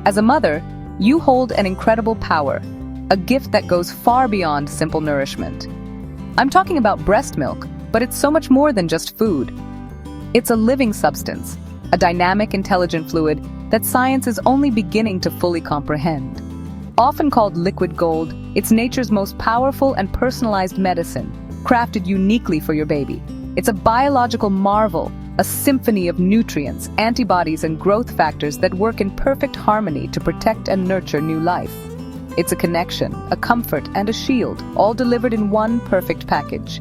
As a mother, you hold an incredible power, a gift that goes far beyond simple nourishment. I'm talking about breast milk, but it's so much more than just food. It's a living substance, a dynamic, intelligent fluid that science is only beginning to fully comprehend. Often called liquid gold, it's nature's most powerful and personalized medicine, crafted uniquely for your baby. It's a biological marvel, a symphony of nutrients, antibodies, and growth factors that work in perfect harmony to protect and nurture new life. It's a connection, a comfort, and a shield, all delivered in one perfect package.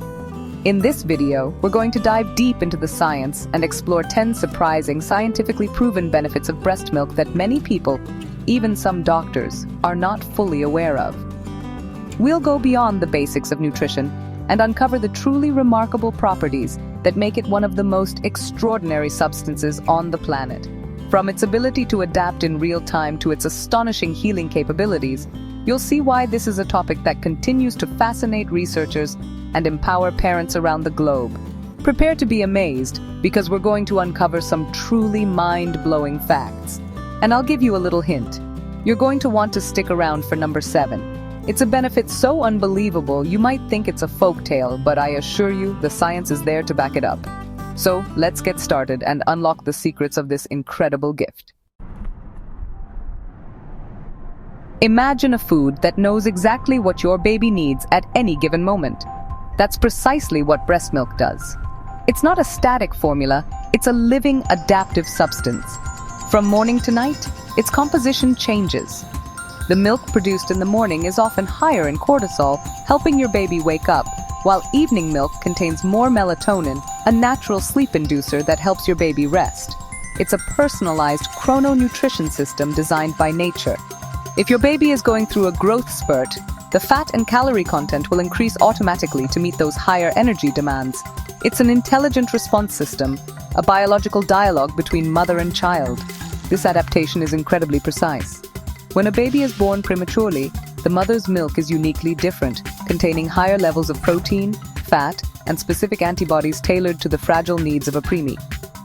In this video, we're going to dive deep into the science and explore 10 surprising, scientifically proven benefits of breast milk that many people, even some doctors, are not fully aware of. We'll go beyond the basics of nutrition and uncover the truly remarkable properties that make it one of the most extraordinary substances on the planet. From its ability to adapt in real time to its astonishing healing capabilities, you'll see why this is a topic that continues to fascinate researchers and empower parents around the globe. Prepare to be amazed, because we're going to uncover some truly mind-blowing facts. And I'll give you a little hint. You're going to want to stick around for number 7. It's a benefit so unbelievable you might think it's a folktale, but I assure you the science is there to back it up. So let's get started and unlock the secrets of this incredible gift. Imagine a food that knows exactly what your baby needs at any given moment. That's precisely what breast milk does. It's not a static formula, it's a living, adaptive substance. From morning to night, its composition changes. The milk produced in the morning is often higher in cortisol, helping your baby wake up, while evening milk contains more melatonin, a natural sleep inducer that helps your baby rest. It's a personalized chrononutrition system designed by nature. If your baby is going through a growth spurt, the fat and calorie content will increase automatically to meet those higher energy demands. It's an intelligent response system, a biological dialogue between mother and child. This adaptation is incredibly precise. When a baby is born prematurely, the mother's milk is uniquely different, containing higher levels of protein, fat, and specific antibodies tailored to the fragile needs of a preemie.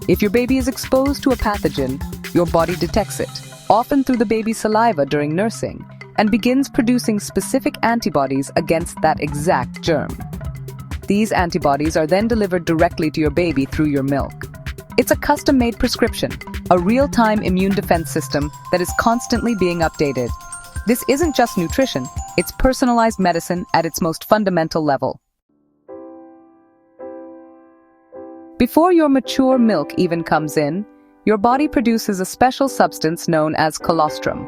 If your baby is exposed to a pathogen, your body detects it, often through the baby's saliva during nursing, and begins producing specific antibodies against that exact germ. These antibodies are then delivered directly to your baby through your milk. It's a custom-made prescription, a real-time immune defense system that is constantly being updated. This isn't just nutrition, it's personalized medicine at its most fundamental level. Before your mature milk even comes in, your body produces a special substance known as colostrum.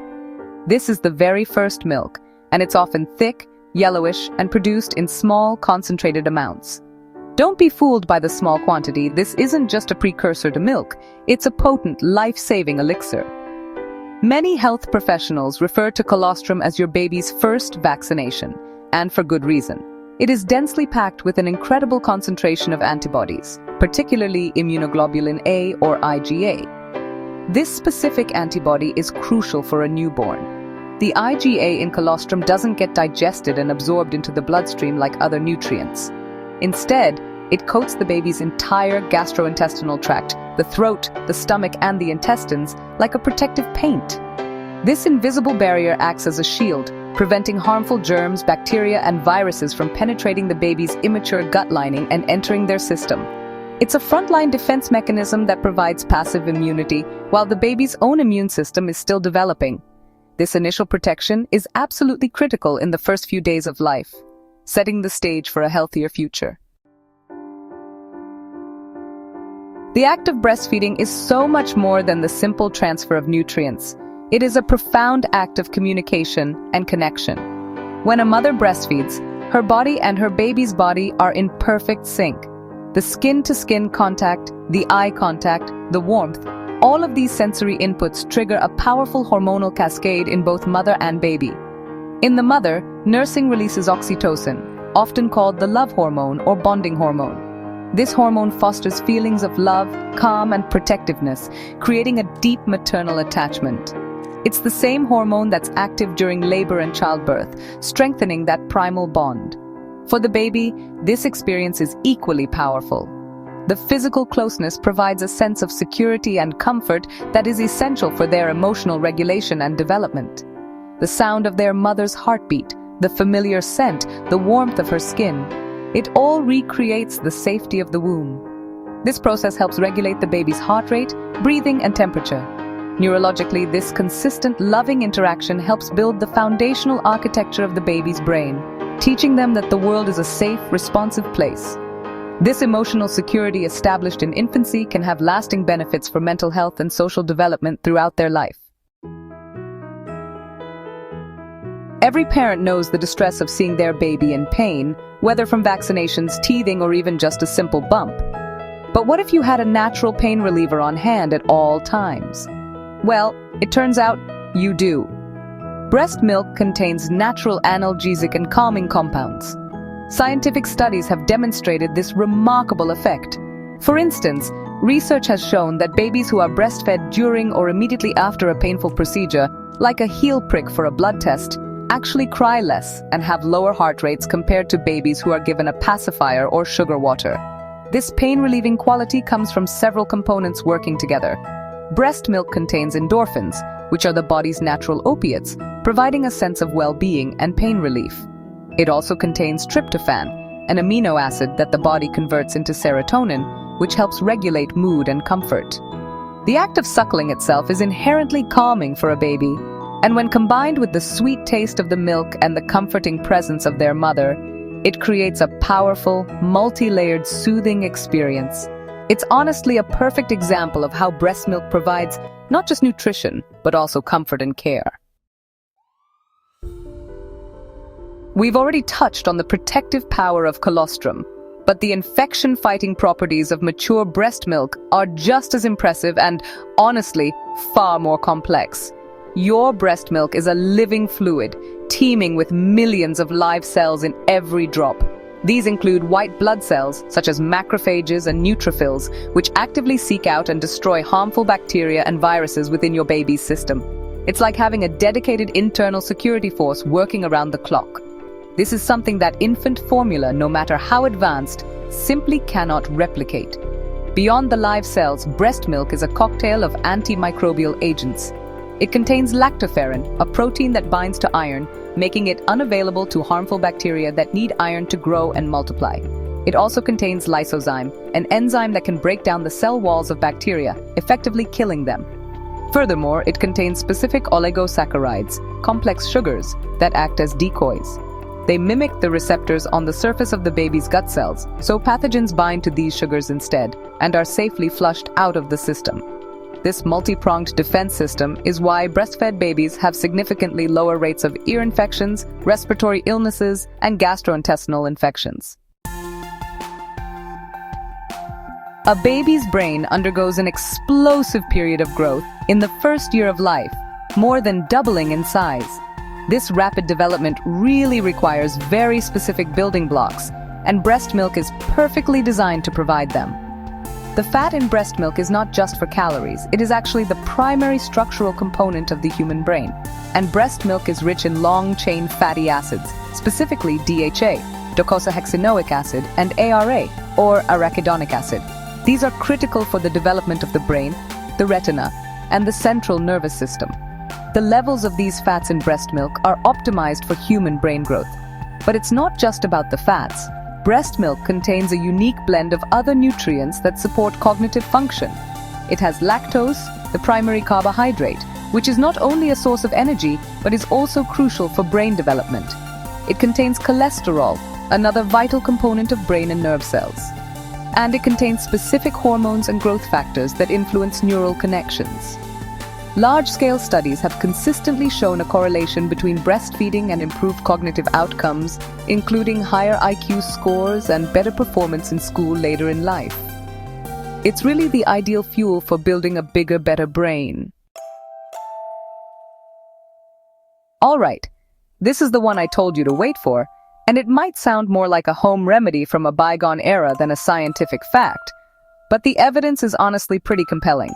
This is the very first milk, and it's often thick, yellowish, and produced in small, concentrated amounts. Don't be fooled by the small quantity. This isn't just a precursor to milk, it's a potent, life-saving elixir. Many health professionals refer to colostrum as your baby's first vaccination, and for good reason. It is densely packed with an incredible concentration of antibodies, particularly immunoglobulin A or IgA. This specific antibody is crucial for a newborn. The IgA in colostrum doesn't get digested and absorbed into the bloodstream like other nutrients. Instead, it coats the baby's entire gastrointestinal tract, the throat, the stomach, and the intestines, like a protective paint. This invisible barrier acts as a shield, preventing harmful germs, bacteria, and viruses from penetrating the baby's immature gut lining and entering their system. It's a frontline defense mechanism that provides passive immunity while the baby's own immune system is still developing. This initial protection is absolutely critical in the first few days of life, setting the stage for a healthier future. The act of breastfeeding is so much more than the simple transfer of nutrients. It is a profound act of communication and connection. When a mother breastfeeds, her body and her baby's body are in perfect sync. The skin-to-skin contact, the eye contact, the warmth, all of these sensory inputs trigger a powerful hormonal cascade in both mother and baby. In the mother, nursing releases oxytocin, often called the love hormone or bonding hormone. This hormone fosters feelings of love, calm, and protectiveness, creating a deep maternal attachment. It's the same hormone that's active during labor and childbirth, strengthening that primal bond. For the baby, this experience is equally powerful. The physical closeness provides a sense of security and comfort that is essential for their emotional regulation and development. The sound of their mother's heartbeat, the familiar scent, the warmth of her skin, it all recreates the safety of the womb. This process helps regulate the baby's heart rate, breathing, and temperature. Neurologically, this consistent, loving interaction helps build the foundational architecture of the baby's brain, teaching them that the world is a safe, responsive place. This emotional security established in infancy can have lasting benefits for mental health and social development throughout their life. Every parent knows the distress of seeing their baby in pain, whether from vaccinations, teething, or even just a simple bump. But what if you had a natural pain reliever on hand at all times? Well, it turns out you do. Breast milk contains natural analgesic and calming compounds. Scientific studies have demonstrated this remarkable effect. For instance, research has shown that babies who are breastfed during or immediately after a painful procedure, like a heel prick for a blood test, actually cry less and have lower heart rates compared to babies who are given a pacifier or sugar water. This pain-relieving quality comes from several components working together. Breast milk contains endorphins, which are the body's natural opiates, providing a sense of well-being and pain relief. It also contains tryptophan, an amino acid that the body converts into serotonin, which helps regulate mood and comfort. The act of suckling itself is inherently calming for a baby, and when combined with the sweet taste of the milk and the comforting presence of their mother, it creates a powerful, multi-layered, soothing experience. It's honestly a perfect example of how breast milk provides not just nutrition, but also comfort and care. We've already touched on the protective power of colostrum, but the infection-fighting properties of mature breast milk are just as impressive and, honestly, far more complex. Your breast milk is a living fluid, teeming with millions of live cells in every drop. These include white blood cells, such as macrophages and neutrophils, which actively seek out and destroy harmful bacteria and viruses within your baby's system. It's like having a dedicated internal security force working around the clock. This is something that infant formula, no matter how advanced, simply cannot replicate. Beyond the live cells, breast milk is a cocktail of antimicrobial agents. It contains lactoferrin, a protein that binds to iron, making it unavailable to harmful bacteria that need iron to grow and multiply. It also contains lysozyme, an enzyme that can break down the cell walls of bacteria, effectively killing them. Furthermore, it contains specific oligosaccharides, complex sugars, that act as decoys. They mimic the receptors on the surface of the baby's gut cells, so pathogens bind to these sugars instead and are safely flushed out of the system. This multi-pronged defense system is why breastfed babies have significantly lower rates of ear infections, respiratory illnesses, and gastrointestinal infections. A baby's brain undergoes an explosive period of growth in the first year of life, more than doubling in size. This rapid development really requires very specific building blocks, and breast milk is perfectly designed to provide them. The fat in breast milk is not just for calories, it is actually the primary structural component of the human brain. And breast milk is rich in long-chain fatty acids, specifically DHA, docosahexaenoic acid, and ARA, or arachidonic acid. These are critical for the development of the brain, the retina, and the central nervous system. The levels of these fats in breast milk are optimized for human brain growth. But it's not just about the fats. Breast milk contains a unique blend of other nutrients that support cognitive function. It has lactose, the primary carbohydrate, which is not only a source of energy, but is also crucial for brain development. It contains cholesterol, another vital component of brain and nerve cells. And it contains specific hormones and growth factors that influence neural connections. Large-scale studies have consistently shown a correlation between breastfeeding and improved cognitive outcomes, including higher IQ scores and better performance in school later in life. It's really the ideal fuel for building a bigger, better brain. All right, this is the one I told you to wait for, and it might sound more like a home remedy from a bygone era than a scientific fact, but the evidence is honestly pretty compelling.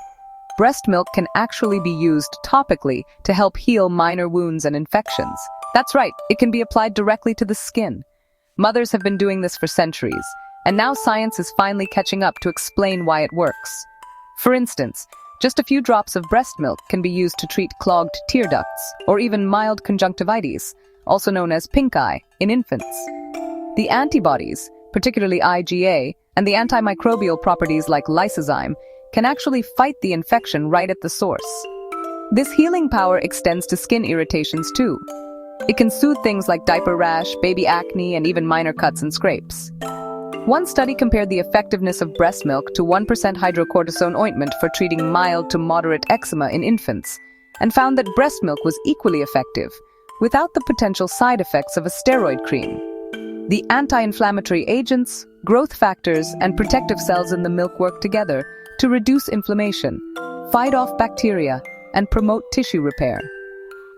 Breast milk can actually be used topically to help heal minor wounds and infections. That's right, it can be applied directly to the skin. Mothers have been doing this for centuries. and now science is finally catching up to explain why it works. For instance, just a few drops of breast milk can be used to treat clogged tear ducts, or even mild conjunctivitis, also known as pink eye, in infants. The antibodies, particularly IgA, and the antimicrobial properties like lysozyme, can actually fight the infection right at the source. This healing power extends to skin irritations too. It can soothe things like diaper rash, baby acne, and even minor cuts and scrapes. One study compared the effectiveness of breast milk to 1% hydrocortisone ointment for treating mild to moderate eczema in infants, and found that breast milk was equally effective, without the potential side effects of a steroid cream. The anti-inflammatory agents, growth factors, and protective cells in the milk work together to reduce inflammation, fight off bacteria, and promote tissue repair.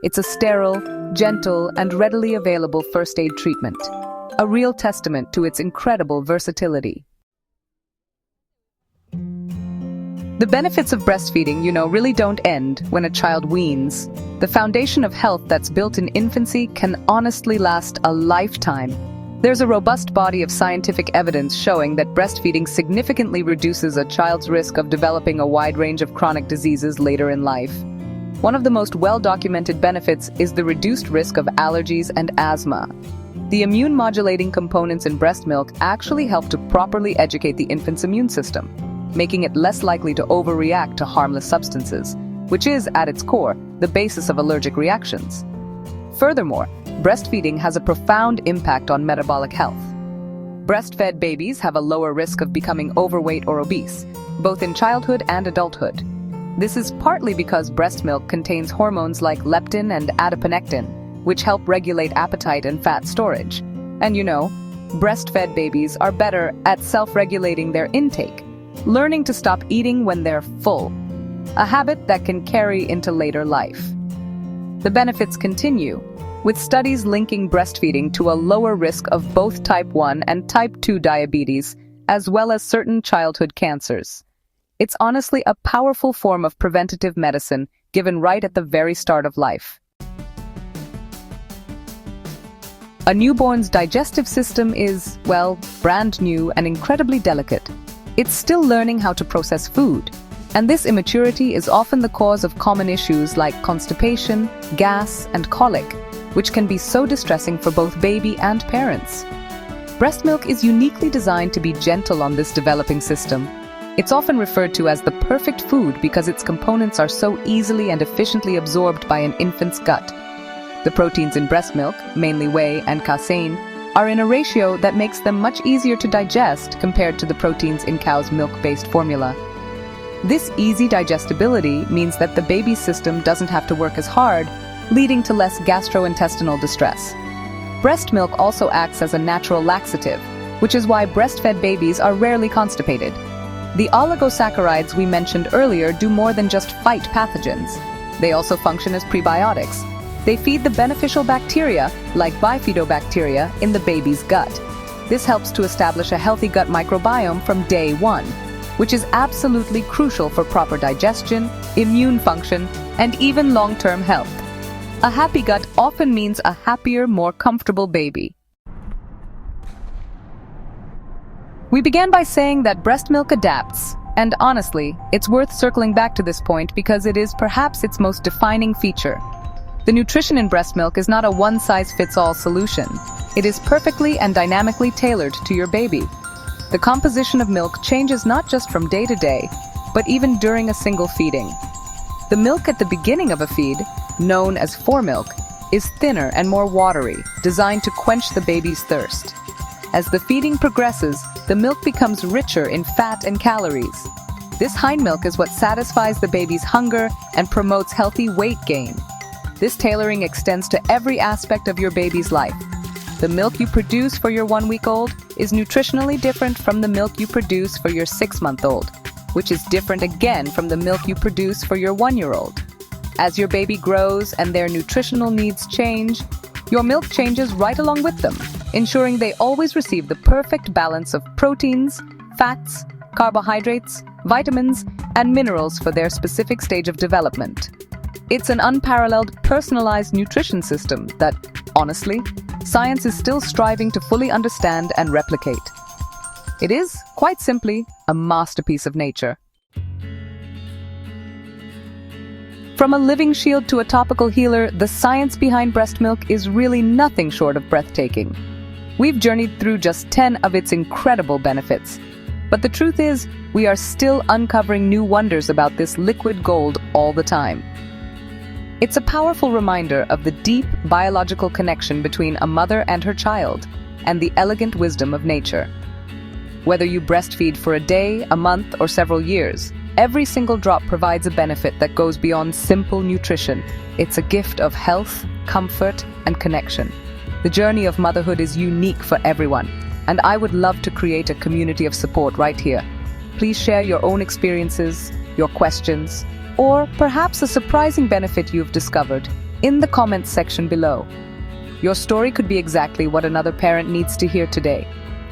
It's a sterile, gentle, and readily available first aid treatment, a real testament to its incredible versatility. The benefits of breastfeeding, really don't end when a child weans. The foundation of health that's built in infancy can honestly last a lifetime. There's a robust body of scientific evidence showing that breastfeeding significantly reduces a child's risk of developing a wide range of chronic diseases later in life. One of the most well-documented benefits is the reduced risk of allergies and asthma. The immune-modulating components in breast milk actually help to properly educate the infant's immune system, making it less likely to overreact to harmless substances, which is, at its core, the basis of allergic reactions. Furthermore, breastfeeding has a profound impact on metabolic health. Breastfed babies have a lower risk of becoming overweight or obese, both in childhood and adulthood. This is partly because breast milk contains hormones like leptin and adiponectin, which help regulate appetite and fat storage. And breastfed babies are better at self-regulating their intake, learning to stop eating when they're full, a habit that can carry into later life. The benefits continue, with studies linking breastfeeding to a lower risk of both type 1 and type 2 diabetes, as well as certain childhood cancers. It's honestly a powerful form of preventative medicine given right at the very start of life. A newborn's digestive system is, brand new and incredibly delicate. It's still learning how to process food, and this immaturity is often the cause of common issues like constipation, gas, and colic, which can be so distressing for both baby and parents. Breast milk is uniquely designed to be gentle on this developing system. It's often referred to as the perfect food because its components are so easily and efficiently absorbed by an infant's gut. The proteins in breast milk, mainly whey and casein, are in a ratio that makes them much easier to digest compared to the proteins in cow's milk-based formula. This easy digestibility means that the baby's system doesn't have to work as hard, leading to less gastrointestinal distress. Breast milk also acts as a natural laxative, which is why breastfed babies are rarely constipated. The oligosaccharides we mentioned earlier do more than just fight pathogens. They also function as prebiotics. They feed the beneficial bacteria, like bifidobacteria, in the baby's gut. This helps to establish a healthy gut microbiome from day one, which is absolutely crucial for proper digestion, immune function, and even long-term health. A happy gut often means a happier, more comfortable baby. We began by saying that breast milk adapts, and honestly, it's worth circling back to this point because it is perhaps its most defining feature. The nutrition in breast milk is not a one-size-fits-all solution. It is perfectly and dynamically tailored to your baby. The composition of milk changes not just from day to day, but even during a single feeding. The milk at the beginning of a feed, known as foremilk, is thinner and more watery, designed to quench the baby's thirst. As the feeding progresses, the milk becomes richer in fat and calories. This hind milk is what satisfies the baby's hunger and promotes healthy weight gain. This tailoring extends to every aspect of your baby's life. The milk you produce for your 1-week-old is nutritionally different from the milk you produce for your 6-month-old, which is different again from the milk you produce for your 1-year-old. As your baby grows and their nutritional needs change, your milk changes right along with them, ensuring they always receive the perfect balance of proteins, fats, carbohydrates, vitamins, and minerals for their specific stage of development. It's an unparalleled, personalized nutrition system that, honestly, science is still striving to fully understand and replicate. It is, quite simply, a masterpiece of nature. From a living shield to a topical healer, the science behind breast milk is really nothing short of breathtaking. We've journeyed through just 10 of its incredible benefits. But the truth is, we are still uncovering new wonders about this liquid gold all the time. It's a powerful reminder of the deep biological connection between a mother and her child, and the elegant wisdom of nature. Whether you breastfeed for a day, a month, or several years, every single drop provides a benefit that goes beyond simple nutrition. It's a gift of health, comfort, and connection. The journey of motherhood is unique for everyone, and I would love to create a community of support right here. Please share your own experiences, your questions, or perhaps a surprising benefit you've discovered in the comments section below. Your story could be exactly what another parent needs to hear today.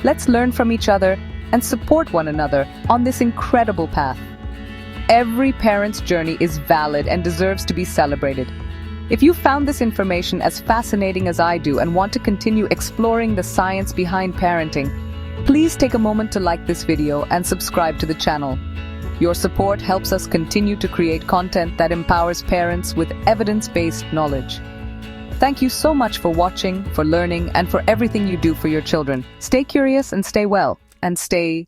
Let's learn from each other and support one another on this incredible path. Every parent's journey is valid and deserves to be celebrated. If you found this information as fascinating as I do and want to continue exploring the science behind parenting, please take a moment to like this video and subscribe to the channel. Your support helps us continue to create content that empowers parents with evidence-based knowledge. Thank you so much for watching, for learning, and for everything you do for your children. Stay curious and stay well, and stay